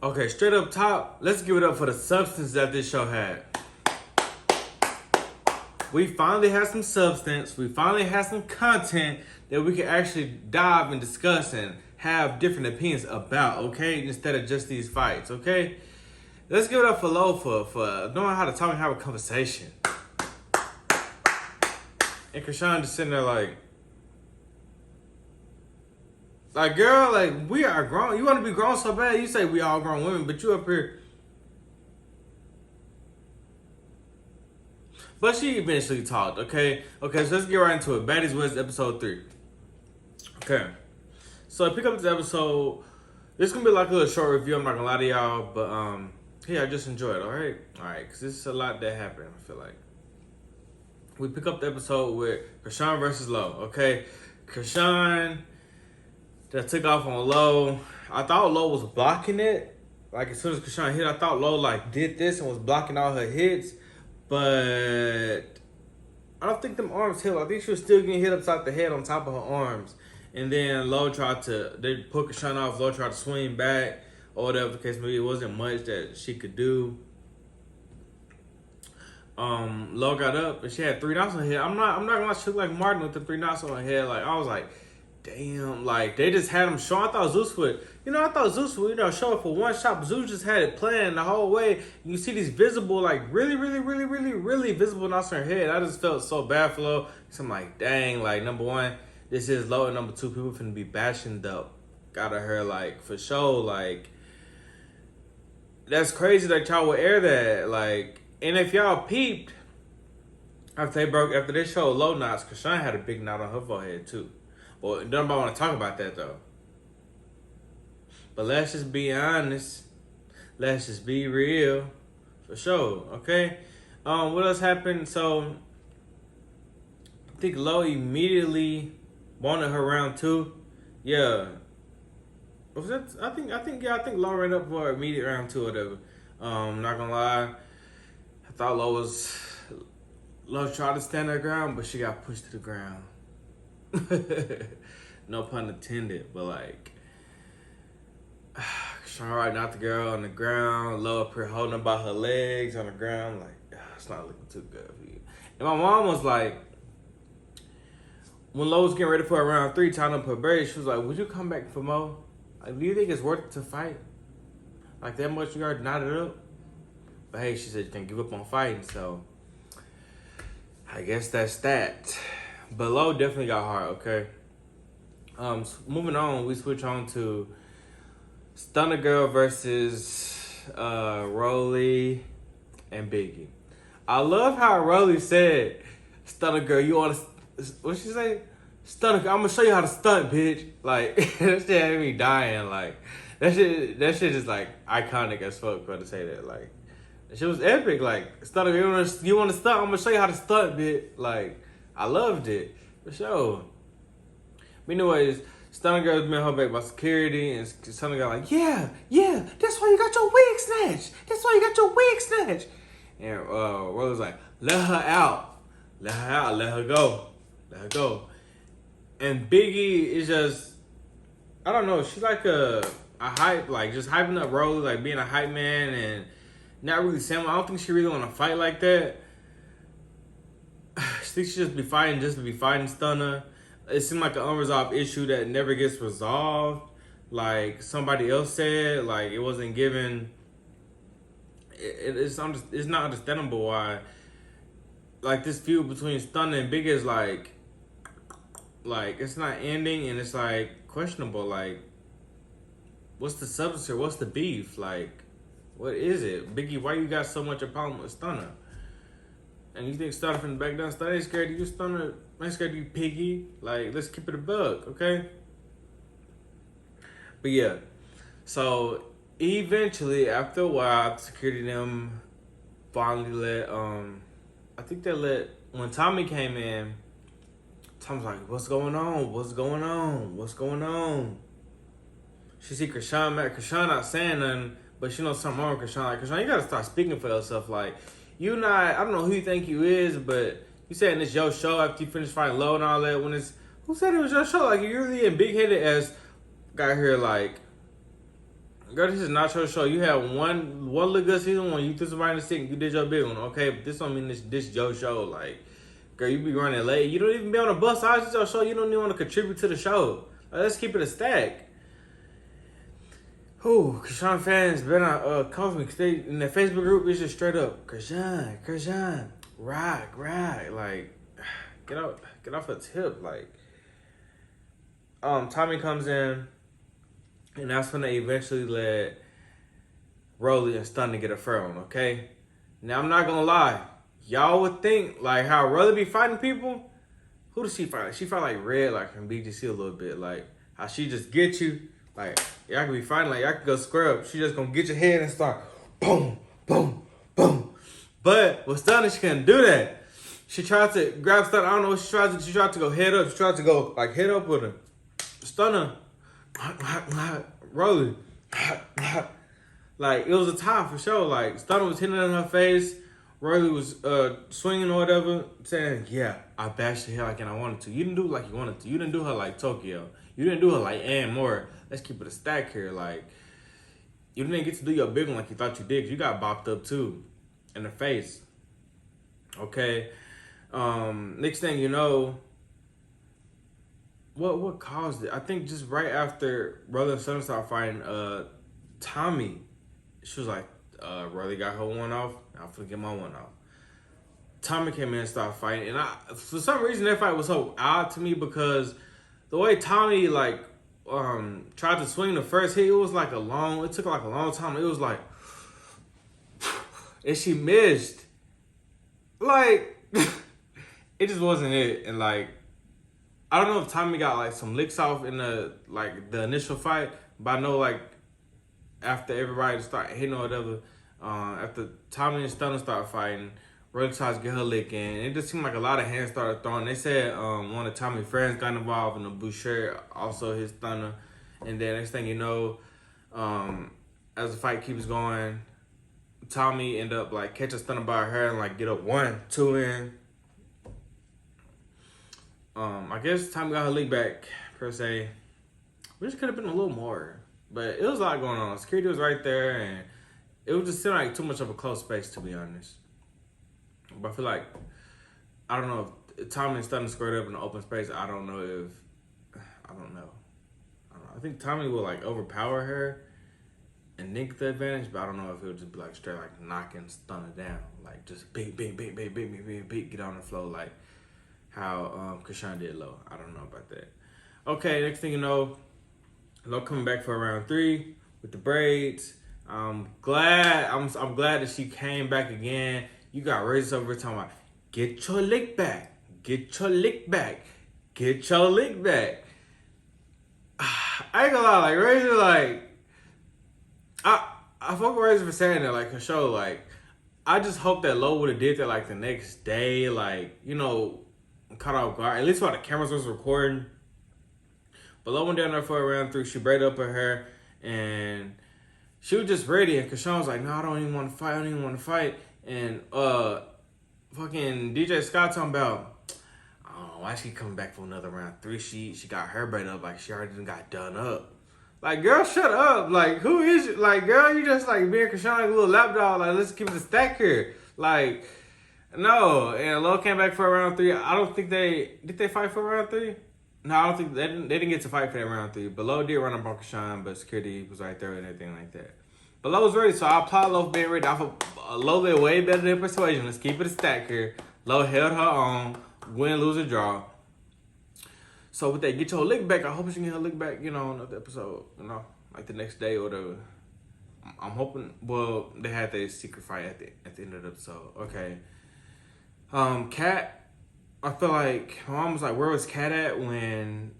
Okay, straight up top, let's give it up for the substance that this show had. We finally had some substance. We finally had some content that we can actually dive and discuss and have different opinions about, okay? Instead of just these fights, okay? Let's give it up for Lo for knowing how to talk and have a conversation. And Rashawn just sitting there like, girl, like, we are grown. You want to be grown so bad. You say we all grown women, but you up here. But she eventually talked, okay? Okay, so let's get right into it. Baddies was episode 3. Okay. So I pick up this episode. This is going to be like a little short review. I'm not going to lie to y'all. But, yeah, I just enjoy it, all right? All right, because this is a lot that happened, I feel like. We pick up the episode with Rashawn versus Lo, okay? Rashawn that took off on Lo. I thought Lo was blocking it. Like, as soon as Rashawn hit, I thought Lo, like, did this and was blocking all her hits. But I don't think them arms hit. I think she was still getting hit upside the head on top of her arms. And then Lo they put Rashawn off. Lo tried to swing back or whatever the case maybe. It wasn't much that she could do. Lo got up and she had 3 knots on her head. I'm not gonna lie, she looked like Martin with the 3 knots on her head. Like, I was like, damn, like, they just had him showing. I thought Zeus would, show up for one shot, but Zeus just had it planned the whole way. You see these visible, like, really visible knots on her head. I just felt so bad for Lo. So I'm like, dang, like, number one, this is Lo, and number two, people finna be bashing the out of her, like, for sure. Like, that's crazy that y'all would air that. Like, and if y'all peeped, after they showed Lo knots, because Rashawn had a big knot on her forehead, too. Well, nobody want to talk about that, though. But let's just be honest. Let's just be real. For sure, okay? What else happened? So, I think Lo immediately wanted her round 2. Yeah. Was that, I think Lo ran up for immediate round 2 or whatever. Not gonna lie. I thought Lo tried to stand her ground, but she got pushed to the ground. No pun intended, but like, Rashawn right now the girl on the ground, Lo up here holding her by her legs on the ground, like, it's not looking too good for you. And my mom was like, when Lo was getting ready for a round 3, tying up her braids, she was like, would you come back for more? Like, do you think it's worth it to fight? Like, that much you already knotted up? But hey, she said you can't give up on fighting, so I guess that's that. But Lo definitely got hard, okay? So moving on, we switch on to Stunner Girl versus Rolly and Biggie. I love how Rolly said, Stunner Girl, you want to... What'd she say? Stunner Girl, I'm going to show you how to stunt, bitch. Like, that shit had me dying. Like, that shit is, like, iconic as fuck for her to say that. Like, that shit was epic. Like, Stunner Girl, you want to stunt? I'm going to show you how to stunt, bitch. Like, I loved it. For sure. But anyways, Stunner Girl's been held back by security, and Stunner Girl like, yeah, that's why you got your wig snatched. That's why you got your wig snatched. And Roller's like, let her out. Let her go. And Biggie is just, I don't know, she's like a hype, like just hyping up Roller, like being a hype man and not really saying, I don't think she really want to fight like that. I think she just be fighting just to be fighting Stunner. It seemed like an unresolved issue that never gets resolved. Like somebody else said, like it wasn't given. It's not understandable why. Like this feud between Stunner and Biggie is like it's not ending, and it's like questionable. Like, what's the substance here? What's the beef? Like, what is it, Biggie? Why you got so much a problem with Stunner? And you think Stunner from the back down? Stunner ain't scared of you, Stunner ain't scared of you, Piggy. Like, let's keep it a buck, okay? But yeah, so eventually, after a while, security them finally let, I think they let, when Tommy came in, Tom's like, what's going on? She see Rashawn mad. Rashawn not saying nothing, but she knows something wrong with Rashawn. Like, Rashawn, you gotta start speaking for yourself. Like, you not, I don't know who you think you is, but you saying it's your show after you finish fighting Lo and all that. When it's, who said it was your show? Like, you're really big-headed as, got here, like, Girl, this is not your show. You had one little good season when you threw somebody in the stick and you did your big one, okay? But this don't mean this your show. Like, girl, you be running late. You don't even be on the bus. How's this your show? You don't even want to contribute to the show. Like, let's keep it a stack. Who? Rashawn fans better call me because they in the Facebook group it's just straight up Rashawn, rock. Like, get off the tip. Like, Tommy comes in. And that's when they eventually let Rolly and Stunna get a fur on, okay? Now, I'm not gonna lie. Y'all would think, like, how Rolly be fighting people. Who does she fight? She fight like Red, like from BGC a little bit. Like, how she just get you. Like, y'all could be fighting, like, y'all could go square up. She just gonna get your head and start boom, boom, boom. But with Stunna, she couldn't do that. She tried to grab Stunna. I don't know what she tried to do. She tried to go head up. She tried to go, like, head up with her. Stunna. Rolling. Like, it was a tie for sure. Like, Stunna was hitting in her face. Rolly was swinging or whatever, saying, yeah, I bashed her like and I wanted to. You didn't do it like you wanted to. You didn't do her like Tokyo. You didn't do her like Ann Moore. Let's keep it a stack here. Like, you didn't get to do your big one like you thought you did. You got bopped up too in the face. Okay. Next thing you know, What caused it? I think just right after Brother and Stunna started fighting, Tommy, she was like, Rolly got her one off. I'm finna get my one off. Tommy came in and started fighting. And for some reason, that fight was so odd to me because the way Tommy, like, tried to swing the first hit, it took like a long time. It was like, and she missed. Like, it just wasn't it. And like, I don't know if Tommy got like some licks off in the initial fight, but I know like after everybody started hitting or whatever, after Tommy and Stunna started fighting, Rolly tried to get her lick in. It just seemed like a lot of hands started throwing. They said one of Tommy's friends got involved in the Boucher, also his Stunna. And then next thing you know, as the fight keeps going, Tommy ended up like catching Stunna by her hair and like get up 1-2 in. I guess Tommy got her leg back, per se. Which could have been a little more. But it was a lot going on. Security was right there, and it was just seemed like too much of a close space, to be honest. But I feel like, I don't know if Tommy and Stunna squared up in the open space. I don't know. I think Tommy will, like, overpower her and nick the advantage, but I don't know if it would just be, like, straight, like, knocking Stunna down. Like, just beat, get on the floor, like how Rashawn did Low. I don't know about that. Okay, next thing you know, Low coming back for round 3 with the braids. I'm glad that she came back again. You got Razor over talking about get your lick back. I ain't gonna lie, like Razor, like I fuck with Razor for saying that, like her show, like I just hope that Low would have did that like the next day, like, you know, caught off guard. At least while the cameras was recording. But Low went down there for round 3. She braided up her hair and she was just ready. And Rashawn was like, no, I don't even want to fight. And fucking DJ Scott talking about, I don't know why she coming back for another round 3. She got her braided up like she already got done up. Like, girl, shut up. Like, who is you? Like, girl, you just like being Rashawn like a little lapdog. Like, let's keep it a stack here. Like, no. And Low came back for round 3. I don't think did they fight for round 3? No, I don't think they didn't get to fight for that round 3. But Low did run up on Rashawn, but security was right there and everything like that. But Low was ready, so I applaud Low for being ready. I feel Low did way better than Persuasion. Let's keep it a stack here. Low held her own, win, lose, or draw. So with that, get your lick back. I hope she can get her lick back, you know, on the episode, you know, like the next day or whatever. I'm hoping. Well, they had their secret fight at the end of the episode. Okay. Cat. I feel like my mom was like, "Where was Cat at when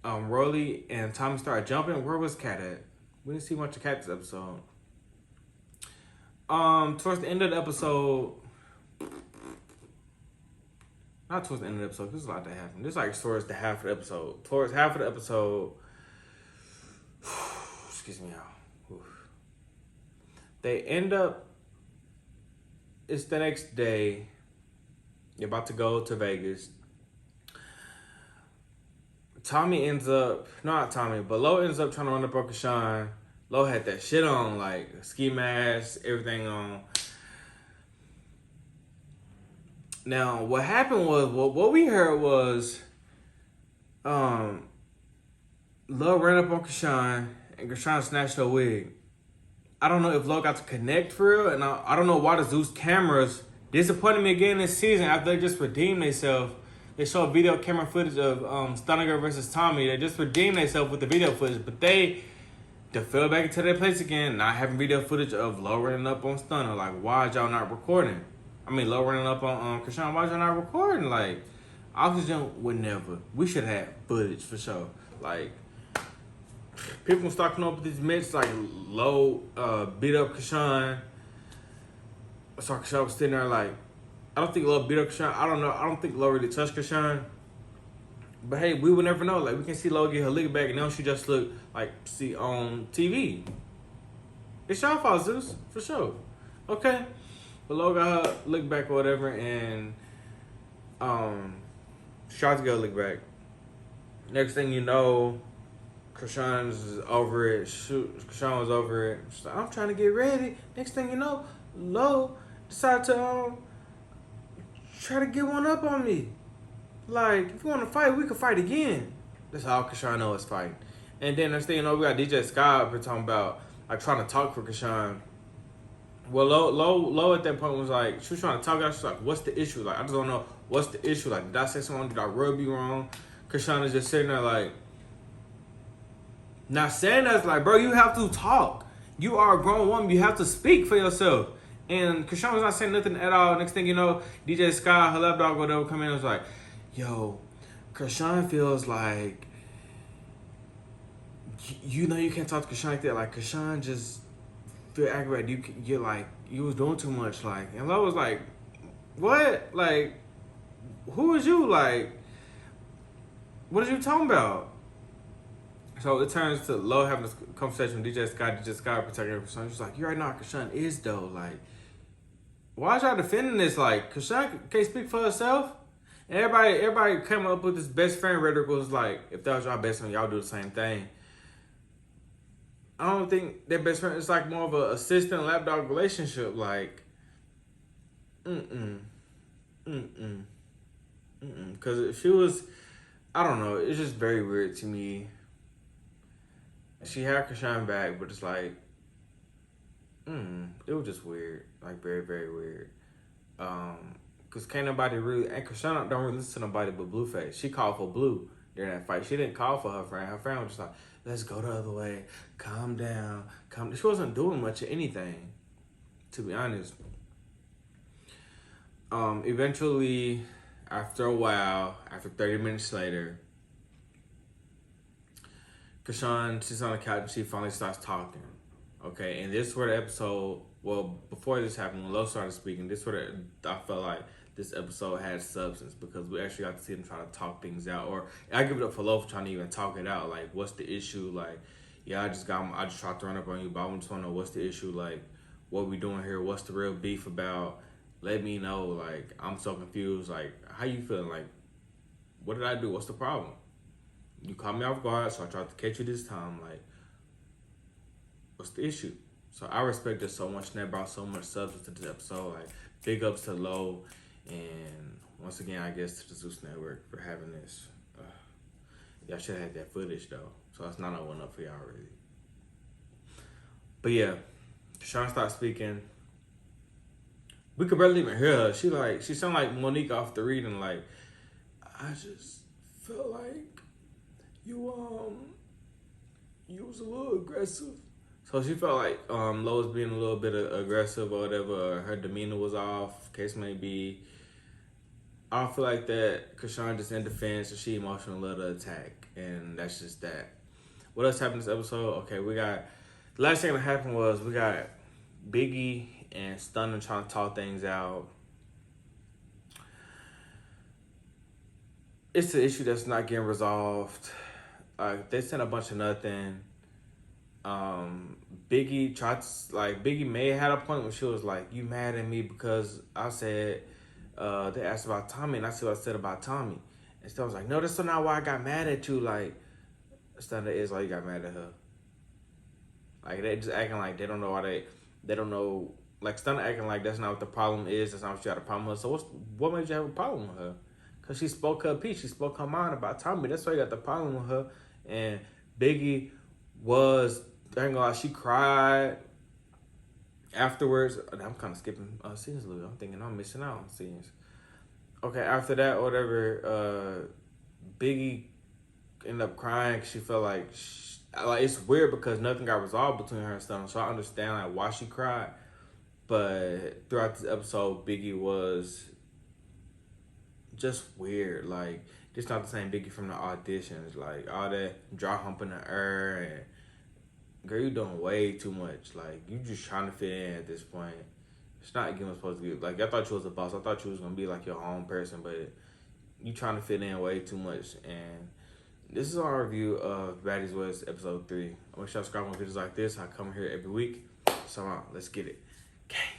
Rolly and Tommy started jumping? Where was Cat at? We didn't see much of Cat this episode." Towards the end of the episode. Not towards the end of the episode, because there's a lot that happened. This like towards the half of the episode. Towards half of the episode, excuse me, y'all. They end up, it's the next day. You're about to go to Vegas. Tommy ends up, not Tommy, but Lo ends up trying to run up on Rashawn. Lo had that shit on, like ski mask, everything on. Now, what happened was, what we heard was, Lo ran up on Rashawn, and Rashawn snatched her wig. I don't know if Lo got to connect for real, and I don't know why the Zeus cameras disappointed me again this season after they just redeemed themselves. They showed video camera footage of Stunna versus Tommy. They just redeemed themselves with the video footage, but they fell back into their place again, not having video footage of Lo running up on Stunna. Like, why y'all not recording? I mean, Lo running up on Rashawn, why y'all not recording? Like, Oxygen would never. We should have footage for sure. Like, people start up with these mitts, like Lo beat up Rashawn. So Rashawn was sitting there like, I don't think Lo beat up Rashawn. I don't know. I don't think Lo really touched Rashawn. But hey, we would never know. Like, we can see Lo get her lick back, and now she just look like see on TV. It's y'all fault, Zeus, for sure. Okay, but Lo got her lick back or whatever, and she tried to get her lick back. Next thing you know, Krishan's over it. Krishan was over it. She's like, I'm trying to get ready. Next thing you know, Lo decided to try to get one up on me. Like, if you want to fight, we can fight again. That's all Krishan knows is fighting. And then next thing you know, we got DJ Sky up here talking about like trying to talk for Krishan. Well, Lo at that point was like, she was trying to talk. She's like, what's the issue? Like, I just don't know what's the issue. Like, did I say something? Did I rub you wrong? Krishan is just sitting there like, not saying that. Like, bro, you have to talk. You are a grown woman. You have to speak for yourself. And Krishan was not saying nothing at all. Next thing you know, DJ Sky, her lapdog, whatever, come in and was like, yo, Krishan feels like, you know, you can't talk to Krishan like that. Like, Krishan just feel aggravated. You're like, you was doing too much. Like, and Lo was like, what? Like, who is you? Like, what are you talking about? So it turns to Lo having this conversation with DJ Sky protecting her Krishan. She's like, you already know how Krishan is though. Like, why is y'all defending this? Like, Krishan can't speak for herself. And everybody came up with this best friend rhetoric was like, if that was y'all best friend, y'all do the same thing. I don't think their best friend is like more of an assistant lapdog relationship. Like, Because if she was, I don't know, it's just very weird to me. She had Krishan back, but it's like, it was just weird. Like, very, very weird. Because can't nobody really, and Krishan don't really listen to nobody but Blueface. She called for Blue during that fight. She didn't call for her friend. Her friend was just like, let's go the other way. Calm down. She wasn't doing much of anything, to be honest. Eventually, after a while, after 30 minutes later, Krishan, she's on the couch and she finally starts talking. Okay, and this is where the episode, well, before this happened, when Lo started speaking, this is where I felt like this episode had substance because we actually got to see them try to talk things out. Or I give it up for Lo for trying to even talk it out. Like, what's the issue? Like, yeah, I just tried to run up on you, but I just want to know what's the issue. Like, what we doing here? What's the real beef about? Let me know. Like, I'm so confused. Like, how you feeling? Like, what did I do? What's the problem? You caught me off guard, so I tried to catch you this time. Like, what's the issue? So I respect it so much, and that brought so much substance to this episode. Like, big ups to Lo, and once again, I guess to the Zeus Network for having this. Y'all should have had that footage though, so it's not a one up for y'all really. But yeah, Sean started speaking. We could barely even hear her. She sounded like Monique off the reading. Like, I just felt like you was a little aggressive. So she felt like Lo was being a little bit aggressive or whatever. Or her demeanor was off, case may be. I don't feel like that. Krishan just in defense, and she emotional let her attack, and that's just that. What else happened this episode? Okay, the last thing that happened was we got Biggie and Stunner trying to talk things out. It's an issue that's not getting resolved. They sent a bunch of nothing. Biggie may have had a point when she was like, you mad at me because I said, they asked about Tommy, and I said what I said about Tommy. And Stunna was like, no, that's not why I got mad at you. Like, Stunna is why you got mad at her. Like they just acting like they don't know why they don't know. Like Stunna acting like that's not what the problem is. That's not what you got a problem with. So what made you have a problem with her? Cause she spoke her piece. She spoke her mind about Tommy. That's why you got the problem with her. And Biggie was, I ain't gonna lie, she cried afterwards. I'm kind of skipping scenes a little bit. I'm thinking I'm missing out on scenes. Okay, after that or whatever, Biggie ended up crying. She felt like it's weird because nothing got resolved between her and Stunna. So I understand like why she cried. But throughout this episode, Biggie was just weird. Like, just not the same Biggie from the auditions. Like, all that dry humping the air. And, girl, you doing way too much. Like, you just trying to fit in at this point. It's not giving supposed to be. Like, I thought you was a boss. I thought you was going to be, like, your own person. But you trying to fit in way too much. And this is our review of Baddies West episode 3. Make sure y'all subscribe on videos like this. I come here every week. So, let's get it. Okay.